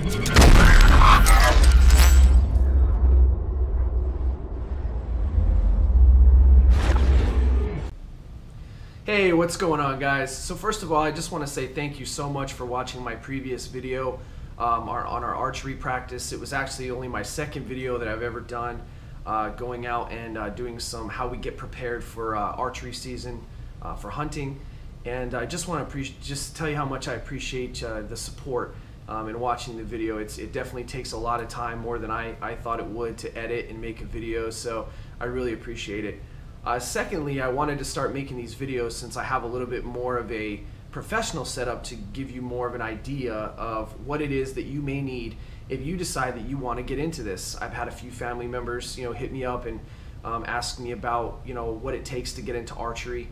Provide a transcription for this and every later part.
Hey, what's going on, guys? So first of all, I just want to say thank you so much for watching my previous video on our archery practice. It was actually only my second video that I've ever done going out and doing some how we get prepared for archery season for hunting. And I just want to just tell you how much I appreciate the support in watching the video. It definitely takes a lot of time, more than I thought it would, to edit and make a video, so I really appreciate it. Secondly, I wanted to start making these videos since I have a little bit more of a professional setup to give you more of an idea of what it is that you may need if you decide that you want to get into this. I've had a few family members, hit me up and ask me about, what it takes to get into archery.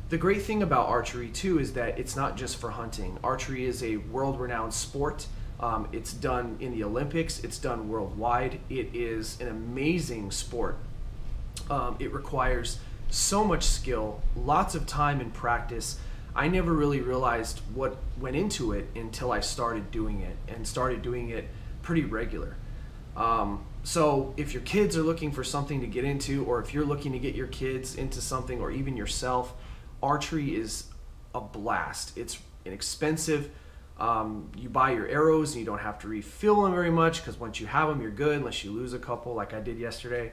The great thing about archery too is that it's not just for hunting. Archery is a world-renowned sport. It's done in the Olympics. It's done worldwide. It is an amazing sport. It requires so much skill, lots of time and practice. I never really realized what went into it until I started doing it, and started doing it pretty regular. So if your kids are looking for something to get into, or if you're looking to get your kids into something, or even yourself, archery is a blast. It's inexpensive. You buy your arrows and you don't have to refill them very much, because once you have them, you're good, unless you lose a couple like I did yesterday.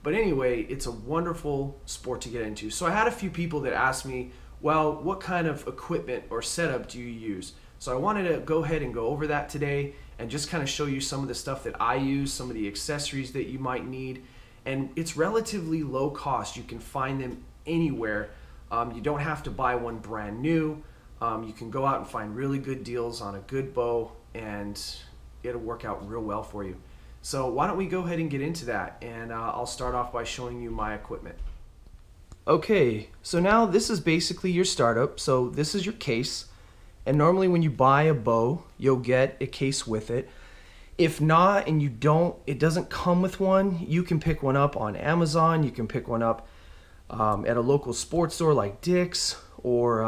But anyway, it's a wonderful sport to get into. So I had a few people that asked me, well, what kind of equipment or setup do you use? So I wanted to go ahead and go over that today and just kind of show you some of the stuff that I use, some of the accessories that you might need. And it's relatively low cost. You can find them anywhere. You don't have to buy one brand new. You can go out and find really good deals on a good bow, and it'll work out real well for you. So why don't we go ahead and get into that, and I'll start off by showing you my equipment. Okay, so now this is basically your startup. So this is your case, and normally when you buy a bow, you'll get a case with it. If not, and it doesn't come with one, you can pick one up on Amazon. You can pick one up at a local sports store like Dick's, or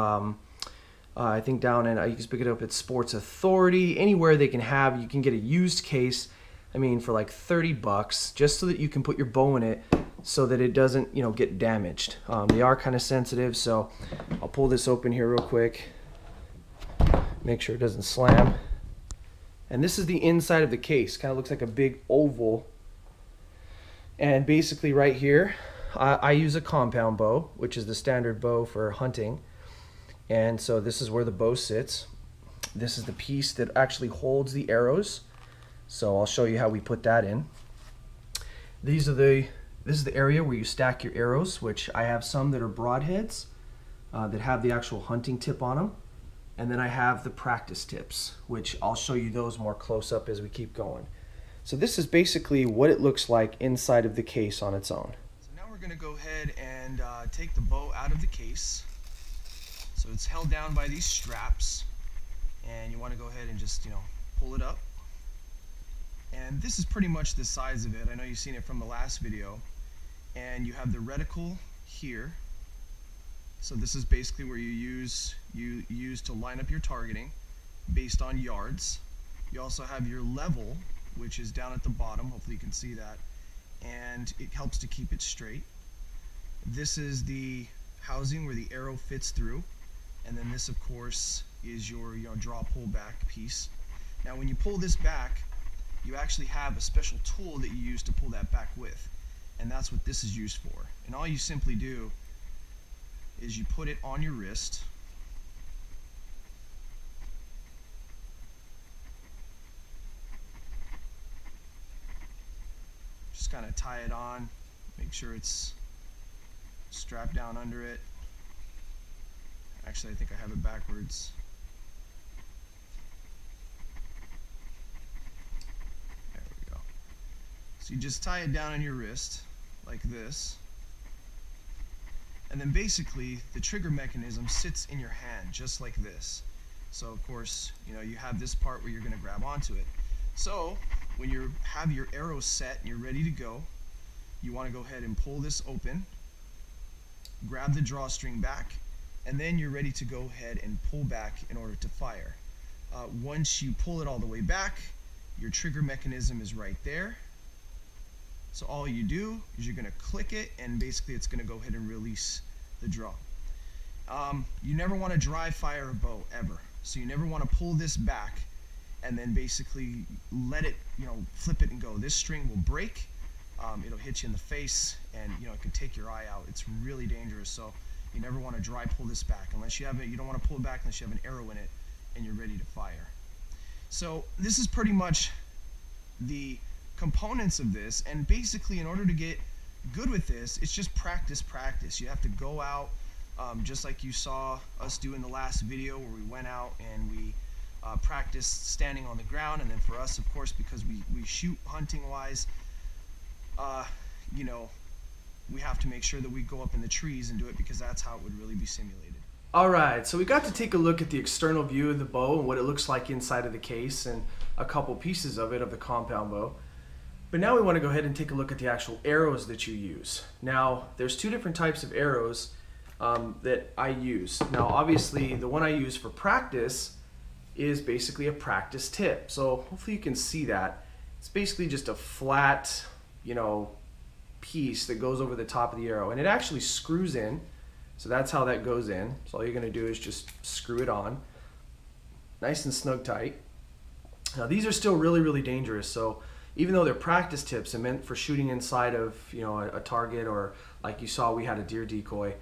I think down in, you can pick it up at Sports Authority. Anywhere you can get a used case. I mean, for like 30 bucks, just so that you can put your bow in it so that it doesn't, get damaged. They are kind of sensitive, so I'll pull this open here real quick. Make sure it doesn't slam. And this is the inside of the case. Kind of looks like a big oval. And basically right here, I use a compound bow, which is the standard bow for hunting. And so this is where the bow sits. This is the piece that actually holds the arrows. So I'll show you how we put that in. This is the area where you stack your arrows, which I have some that are broadheads that have the actual hunting tip on them. And then I have the practice tips, which I'll show you those more close up as we keep going. So this is basically what it looks like inside of the case on its own. So now we're going to go ahead and take the bow out of the case. So it's held down by these straps, and you want to go ahead and just, pull it up. And this is pretty much the size of it. I know you've seen it from the last video. And you have the reticle here. So this is basically where you use to line up your targeting based on yards. You also have your level, which is down at the bottom. Hopefully you can see that. And it helps to keep it straight. This is the housing where the arrow fits through. And then this, of course, is your draw pull back piece. Now when you pull this back, you actually have a special tool that you use to pull that back with, and that's what this is used for. And all you simply do is you put it on your wrist, just kind of tie it on, make sure it's strapped down under it. Actually, I think I have it backwards. So you just tie it down on your wrist like this, and then basically the trigger mechanism sits in your hand just like this. So of course, you have this part where you're going to grab onto it. So when you have your arrow set and you're ready to go, you want to go ahead and pull this open, grab the drawstring back, and then you're ready to go ahead and pull back in order to fire. Once you pull it all the way back, your trigger mechanism is right there. So all you do is you're going to click it, and basically it's going to go ahead and release the draw. You never want to dry fire a bow ever. So you never want to pull this back and then basically let it, flip it and go. This string will break. It'll hit you in the face, and it could take your eye out. It's really dangerous. So you never want to dry pull this back unless you have it. You don't want to pull it back unless you have an arrow in it and you're ready to fire. So this is pretty much the components of this, and basically in order to get good with this, it's just practice. You have to go out, just like you saw us do in the last video where we went out and we practiced standing on the ground. And then for us, of course, because we shoot hunting wise, we have to make sure that we go up in the trees and do it, because that's how it would really be simulated. Alright, so we got to take a look at the external view of the bow and what it looks like inside of the case and a couple pieces of it, of the compound bow. But now we want to go ahead and take a look at the actual arrows that you use. Now, there's two different types of arrows that I use. Now, obviously, the one I use for practice is basically a practice tip. So hopefully you can see that. It's basically just a flat, piece that goes over the top of the arrow, and it actually screws in. So that's how that goes in. So all you're going to do is just screw it on, nice and snug tight. Now these are still really, really dangerous. So even though they're practice tips and meant for shooting inside of a target, or like you saw we had a deer decoy,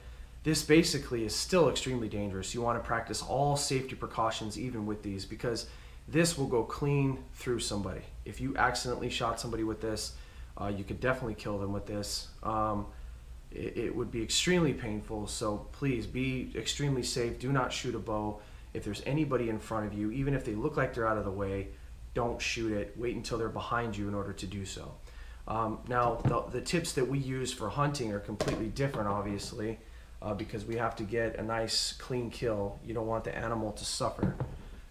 this basically is still extremely dangerous. You want to practice all safety precautions even with these, because this will go clean through somebody. If you accidentally shot somebody with this, you could definitely kill them with this. It would be extremely painful, so please be extremely safe. Do not shoot a bow. If there's anybody in front of you, even if they look like they're out of the way, don't shoot it. Wait until they're behind you in order to do so. Now, the tips that we use for hunting are completely different, obviously, because we have to get a nice clean kill. You don't want the animal to suffer.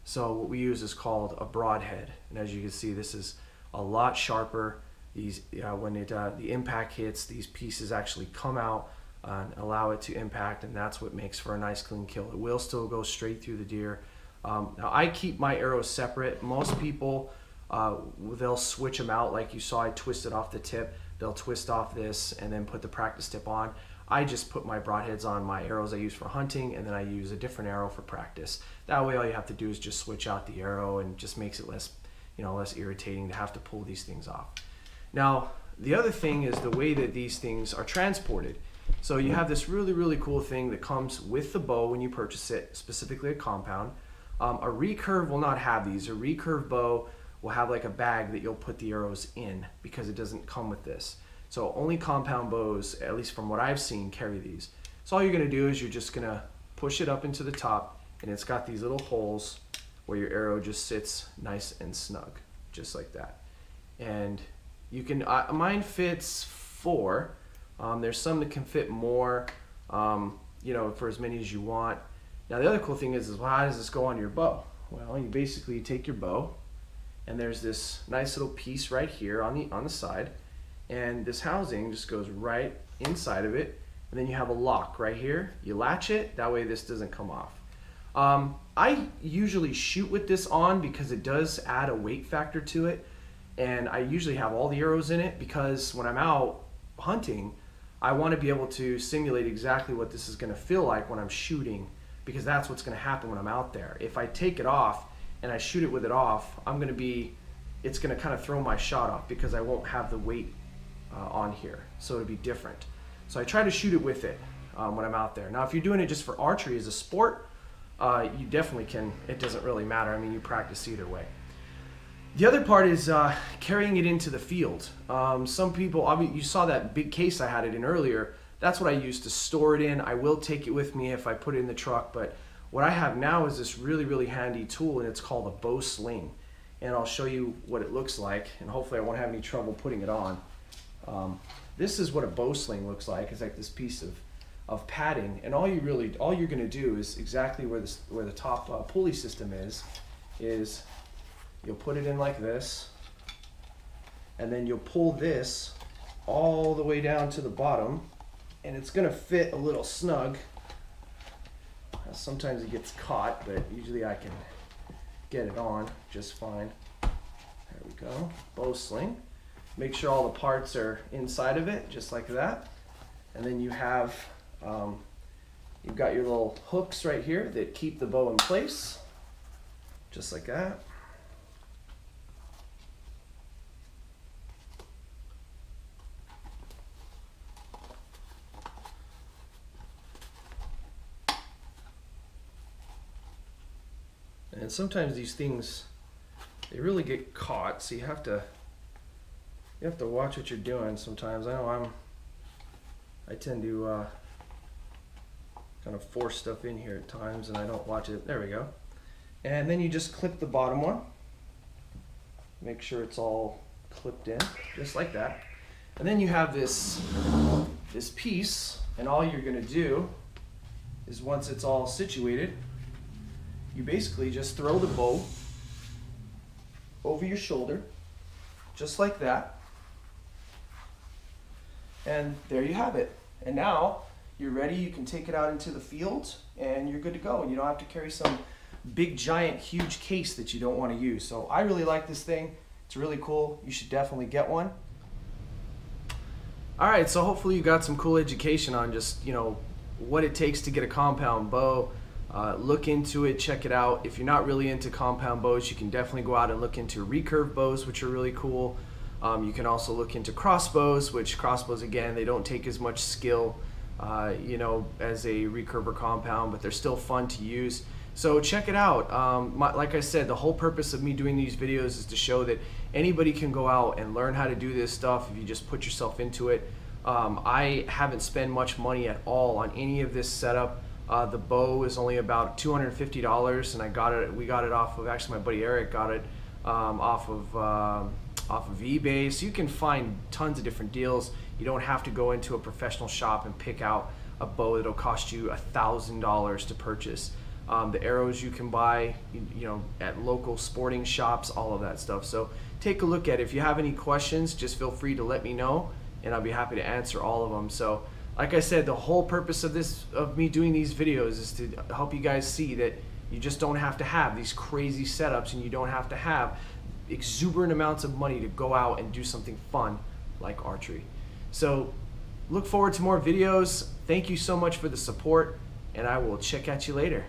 So what we use is called a broadhead, and as you can see, this is a lot sharper. These, when the impact hits, these pieces actually come out and allow it to impact, and that's what makes for a nice clean kill. It will still go straight through the deer. Now I keep my arrows separate. Most people, they'll switch them out, like you saw I twisted off the tip. They'll twist off this and then put the practice tip on. I just put my broadheads on my arrows I use for hunting, and then I use a different arrow for practice. That way all you have to do is just switch out the arrow, and just makes it less, less irritating to have to pull these things off. Now, the other thing is the way that these things are transported. So you have this really, really cool thing that comes with the bow when you purchase it, specifically a compound. A recurve will not have these. A recurve bow will have like a bag that you'll put the arrows in, because it doesn't come with this. So only compound bows, at least from what I've seen, carry these. So all you're going to do is you're just going to push it up into the top, and it's got these little holes where your arrow just sits nice and snug, just like that. And you can, mine fits 4. There's some that can fit more, for as many as you want. Now the other cool thing is well, how does this go on your bow? Well, you basically take your bow, and there's this nice little piece right here on the side, and this housing just goes right inside of it, and then you have a lock right here. You latch it, that way this doesn't come off. I usually shoot with this on because it does add a weight factor to it. And I usually have all the arrows in it, because when I'm out hunting, I want to be able to simulate exactly what this is going to feel like when I'm shooting, because that's what's going to happen when I'm out there. If I take it off and I shoot it with it off, it's going to kind of throw my shot off, because I won't have the weight on here. So it'll be different. So I try to shoot it with it when I'm out there. Now, if you're doing it just for archery as a sport, you definitely can. It doesn't really matter. I mean, you practice either way. The other part is carrying it into the field. Some people, you saw that big case I had it in earlier. That's what I use to store it in. I will take it with me if I put it in the truck, but what I have now is this really, really handy tool, and it's called a bow sling. And I'll show you what it looks like, and hopefully I won't have any trouble putting it on. This is what a bow sling looks like. It's like this piece of padding, and all you're going to do is exactly where the top pulley system is you'll put it in like this, and then you'll pull this all the way down to the bottom, and it's going to fit a little snug. Sometimes it gets caught, but usually I can get it on just fine. There we go, bow sling. Make sure all the parts are inside of it, just like that. And then you have, you've got your little hooks right here that keep the bow in place, just like that. And sometimes these things, they really get caught, so you have to watch what you're doing sometimes. I know I tend to kind of force stuff in here at times, and I don't watch it. There we go. And then you just clip the bottom one. Make sure it's all clipped in, just like that. And then you have this piece, and all you're gonna do is, once it's all situated, you basically just throw the bow over your shoulder, just like that. And there you have it. And now you're ready. You can take it out into the field and you're good to go. And you don't have to carry some big, giant, huge case that you don't want to use. So I really like this thing. It's really cool. You should definitely get one. All right, so hopefully you got some cool education on just, you know, what it takes to get a compound bow. Look into it, check it out. If you're not really into compound bows, you can definitely go out and look into recurve bows, which are really cool. You can also look into crossbows, which crossbows, again, they don't take as much skill, you know, as a recurve or compound, but they're still fun to use. So check it out. Like I said, the whole purpose of me doing these videos is to show that anybody can go out and learn how to do this stuff if you just put yourself into it. I haven't spent much money at all on any of this setup. The bow is only about $250, and we got it off of, actually my buddy Eric got it off of eBay. So you can find tons of different deals. You don't have to go into a professional shop and pick out a bow that'll cost you $1,000 to purchase. The arrows you can buy, you know, at local sporting shops, all of that stuff. So take a look at it. If you have any questions, just feel free to let me know, and I'll be happy to answer all of them. So like I said, the whole purpose of me doing these videos is to help you guys see that you just don't have to have these crazy setups, and you don't have to have exuberant amounts of money to go out and do something fun like archery. So look forward to more videos. Thank you so much for the support, and I will check at you later.